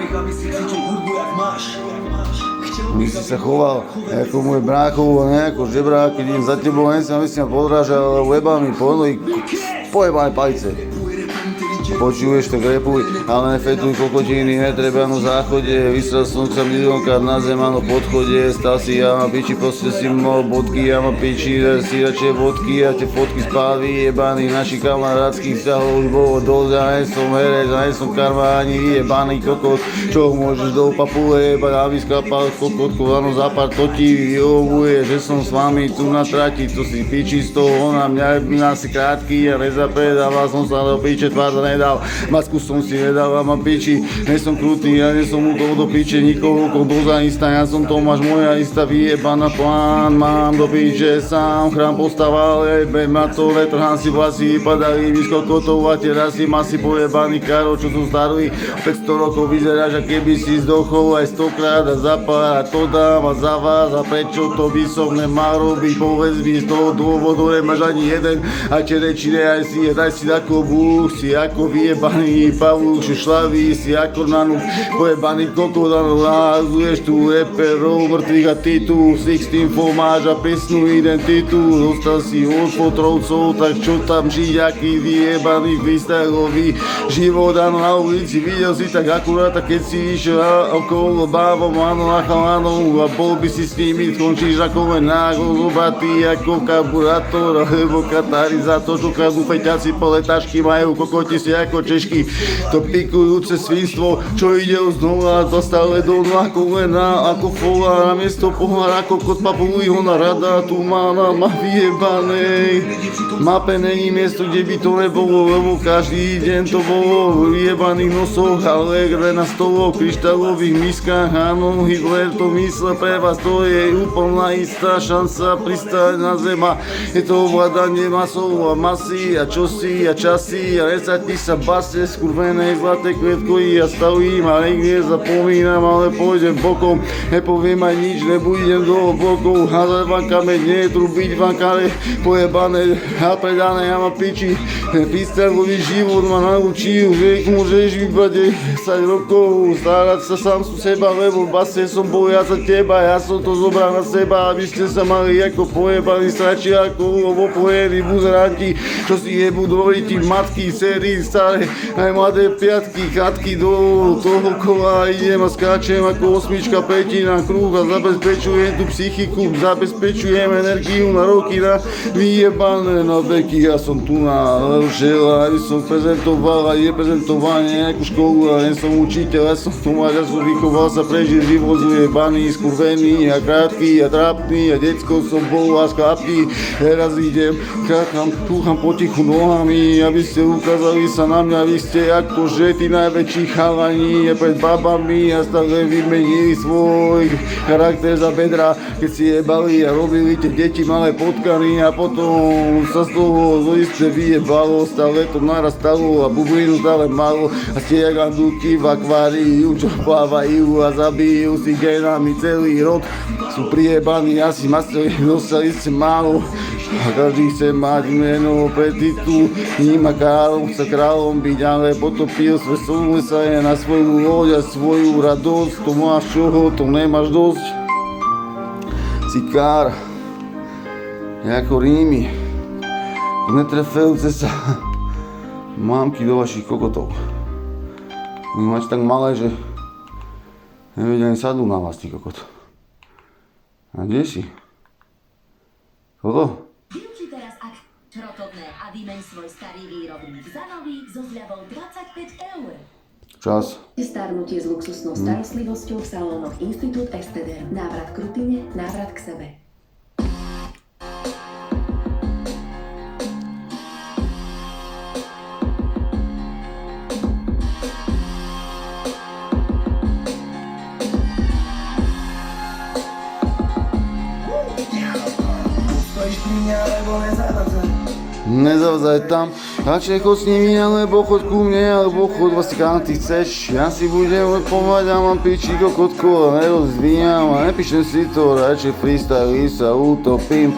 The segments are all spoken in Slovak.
By si sa choval ako môj bráchov, ne, ako žebrák, keď idem za tebou, ne si ma podrážal, ale jebami pojebané palice. Počuješ, tak repuj, ale nefetuj kokotiny, netreba na záchode, vysral som sa miliónkrát na zem, áno, podchode, stal si ja ma piči, proste si mal bodky, ja ma piči, si radšej bodky a tie fotky spáli vyjebaných našich kamarátskych vzťahov už bolo dosť, a nie som herec, a nie som karma, ani vyjebaný kokot, čo môžeš do papule jebať, aby sklapal kokotku, áno, za pár to ti vyhovuje, že som s vami tu na trati, to si piči z toho, ona mňa si krátky a nezapredával som sa do piče, tvár nedal, masku som si nedal a ma piči, nesom krutý, ja nesom úkol do piče, nikoho úkol do zaista, ja som Tomáš, moja istá vyjebaná plán, mám do piče sám, chrám postaval, ma to vetrhám si vlasy, vypadali vyskokotov a tie rasy, masy pojebaných karov, čo sú starý, 500 rokov vyzeráš, a keby si zdochol aj 100-krát a zapár, a to dám a za vás, a prečo to by som nemal robiť, povedz mi, z toho dôvodu nemáš ani jeden, a čerečine aj si, daj si ako Búh, si ako vyjebaný pavúk, že šlaví si ako nanúk, pojebaný kokot, nahazuješ tu reperov mŕtvych a ty tu 16 máš a pesnú identitu, dostal si od potrovcov, tak čo tam žiť, aký vyjebaný freestylový život, áno, na ulici, videl si tak akurát, a keď si išiel okolo bávom, áno, na chalanov, a bol by si s nimi, skončíš ako venák, zobatý ako karburátor, alebo katalizátor, čo kradnú feťaci, poletašky majú kokoti si ako Češky, to pikujúce svinstvo, čo ide znova, to stále do dva kolena, ako fola, namiesto pohára, kokot papulí ho na rada, tu má vyjebanej mape, není miesto, kde by to nebolo, lebo každý deň to bolo v vyjebaných nosoch, ale na stoloch, kryštálových miskách, áno, Hitler to myslel pre vás, to je úplná istá šanca pristáť na zema, je to ovládanie masov a masy a čosi a časy a nesatí sa base, skurvenej zlaté kvetkojí a stavím a nikdy nezapomínam, ale pôjdem bokom, nepoviem aj nič, nebudem do blokov, hazard vankame, nie je trubiť vankane, pojebané a predané, ja ma piči, freestylový život ma naučil, že môžeš vybrať 10 rokov, starať sa sám sú seba, lebo v base som bol ja za teba, ja som to zobral na seba, aby ste sa mali ako pojebaní strači, ako opojení buzeranti, čo si jebú dvojití matky, sérii staré, aj mladé piatky, chatky do toho kola, idem a skáčem ako osmička, petina, kruh a zabezpečujem tú psychiku, zabezpečujem energiu na roky, na vyjebané na veky, ja som tu na žela, aby som prezentoval a je prezentovanie nejakú školu, a nie som učiteľ, ja som Tomáš, ja som vychoval sa prežiť život, ujebaný, skurvený a krátky a trápny a decko som bol a sklapný, teraz idem, kúcham potichu nohami, aby ste ukázali sa na mňa, vy ste akože tí najväčší chalani pred babami a stále vymenili svoj charakter za bedra, keď si jebali a robili tie deti malé potkany a potom sa z toho zoisté vyjebalo, stále to narastalo a bublinu stále malo a ste jak andúky v akváriu, čo plávajú a zabijú si genami celý rod, sú prijebaní, asi maseli, dostali ste málo a každý chce mať meno pre titul, ním a kráľom chce kráľom byť, ale potopil svoj súle sa je na svoju loď a svoju radosť, to máš čoho, to nemáš dosť. Si kár, ako Rímy, netrefujúce sa mámky do vašich kokotov. Vy máte tak malé, že nevedia ani sadnúť na vás, ty kokot. A kde si? Toto? Využi teraz Rotovné a vymeň svoj starý výrobník za nový so zľavou 25 €. Čas. Starnutie s luxusnou starostlivosťou v salónoch Institút Esteder. Návrat k rutine, návrat k sebe. Nezavzaj tam, radšej chod s nimi, alebo chod ku mne, alebo chod vlastne kam ty chceš. Ja si budem pomáhať a mám piči kokotko a nerozvíjam a nepíšem si to, radšej freestyle sa utopím.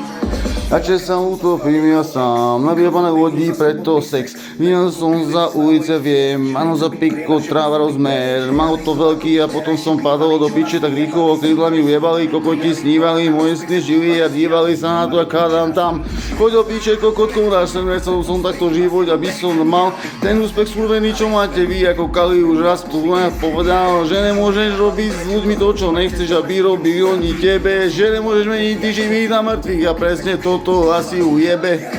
Radšej sa utopím ja sám, na vyjebané lodi, preto sex. Vyjel som za ulice, viem, áno za piko, tráva rozmer. Malo to veľký a potom som padol do piče, tak rýchlo krídlami ujebali, kokoti snívali, moje sny žili a dívali sa na to, a kádam tam. Choď do piče, kokotkou, dáš sem, nechcel som takto život, aby som mal ten úspech skurvený, čo máte vy, ako Kali už raz tu povedal, že nemôžeš robiť s ľuďmi to, čo nechceš, aby robili oni tebe, že nemôžeš meniť ty živých na mŕtvych a presne toto asi ujebe.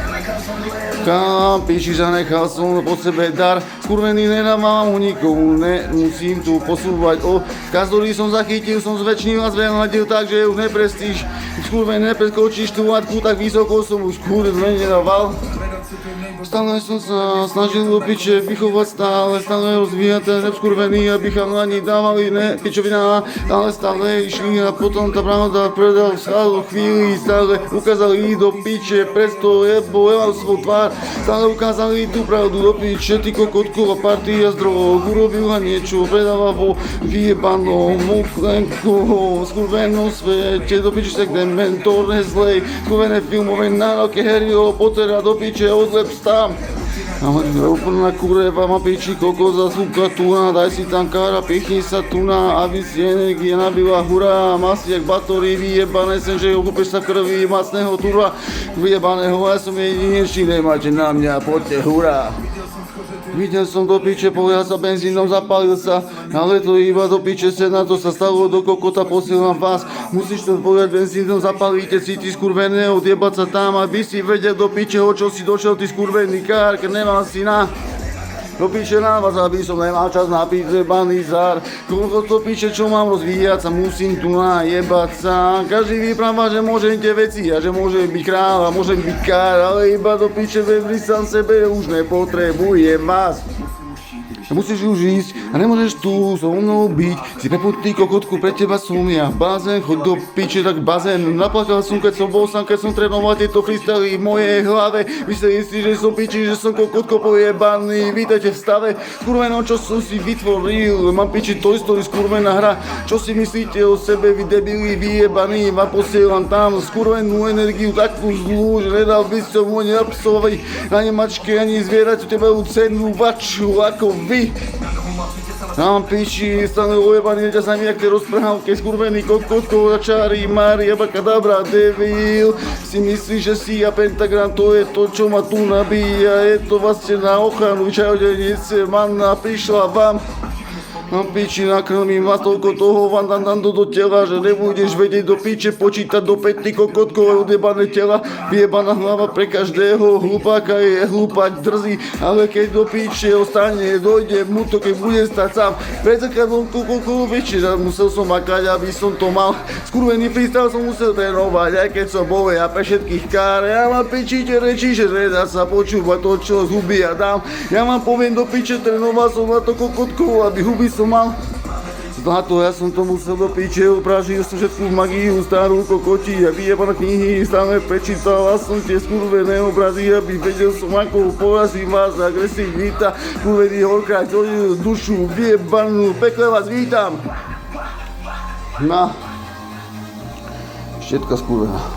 Kam píši, zanechal som po sebe dar, skurvený nedávam ho nikomu, nemusím tu posúvať kaz, ktorý som zachytil, som zväčšnil a zveľadil tak, že už neprestíš, skurvený nepreskočíš tú matku, tak vysoko som už skurvený nedával. Stále som sa snažil do piče vychovať stále rozvíjať ten rap skurvený, aby chalani dávali pičovina, ale stále išli a potom tá pravda predal stále chvíli, stále ukázali do piče, presto jeboval svoj tvár, stále ukázali tú pravdu do piče, ty kokotko a partia z drog, urobil a niečo, predáva vo vyjebanom muklenku, skurvenom svete, do piče sekne mentorné zlej, skurvené filmové nároky, Harryho Pottera do piče, odlep tam. Úplná kureva, má piči kokos a súka tuna, daj si tam kára, pichni sa tuna, aby si energie nabila, hurá, masy jak batory, vyjebané sem, že okúpeš sa krvi, masného turva, vyjebaného, ja som jedinečný, nemáte na mňa, poďte, hurá. Videl som do piče, pohľal sa benzínom, zapálil sa, ale to iba do piče na to sa stalo, do kokota posielam vás. Musíš to pohľať benzínom, zapálite si ty skurvené, odjebať sa tam, aby si vedel do piče, o čo si došiel ty skurvený kár, keď nemal si na... Do piče na vás, aby som nemal čas napiť zebaný zár. Koľko to piče, čo mám rozvíjať sa, musím tu najebať sa. Každý vypráva, že môžem tie veci a že môžem byť král a môžem byť kár, ale iba do piče vebri sám sebe, už nepotrebujem vás. Musíš už ísť a nemôžeš tu so mnou byť. Si preputný kokotku, pre teba som ja. Bazén, choď do piče, tak bazén. Naplakal som, keď som bol sám, keď som trénoval tieto freestyly v mojej hlave. Myslím si, že som piči, že som kokotko pojebaný. Vítajte v stave, skurveno, čo som si vytvoril. Mám piči Toy Story, skurvená hra. Čo si myslíte o sebe, vy debili vyjebaní? Vám posielam tam skurvenú energiu, takú zlú, že nedal by som ho neabsolvovať ani mačke, ani zvierať, teba cenu vaču ako vy. Mám piči, stále ujebaný, ťa sa mi jak tie rozprávky, skurvený kokotko, čári, mári, abakadabra, devil. Si myslíš, že si a pentagram, to je to, čo ma tu nabíja, je to vlastne na ochranu, čarodejnice, manna prišla vám. Mám piči, nakrmím vás toľko toho vám dám do tela, že nebudeš vedieť do piče počítať do 5 kokotkov odjebané tela. Vyjebaná hlava pre každého hlupáka je hlupák drzý, ale keď do piče ostane, dojde mu to, keď bude stať sám. Pred zrkadlom kokotko piči, že musel som makať, aby som to mal. Skurvený freestyle som musel trénovať, aj keď som bol ja pre všetkých kár. Ja mám piči tie reči, že nedá sa počúvať to, čo z huby ja dám. Ja vám poviem do piče, trénoval som na to kokotko, aby huby som mal. Zlato, ja som to musel do piče, upražil som všetkú magiu, starú kokoti a vyjebané knihy, stále prečítal som tie skurvené obrazy, aby vedel som, ako porazím vás, agresivita, skurvený horká, dušu vyjebanú, pekle vás vítam. No, všetka skurvená.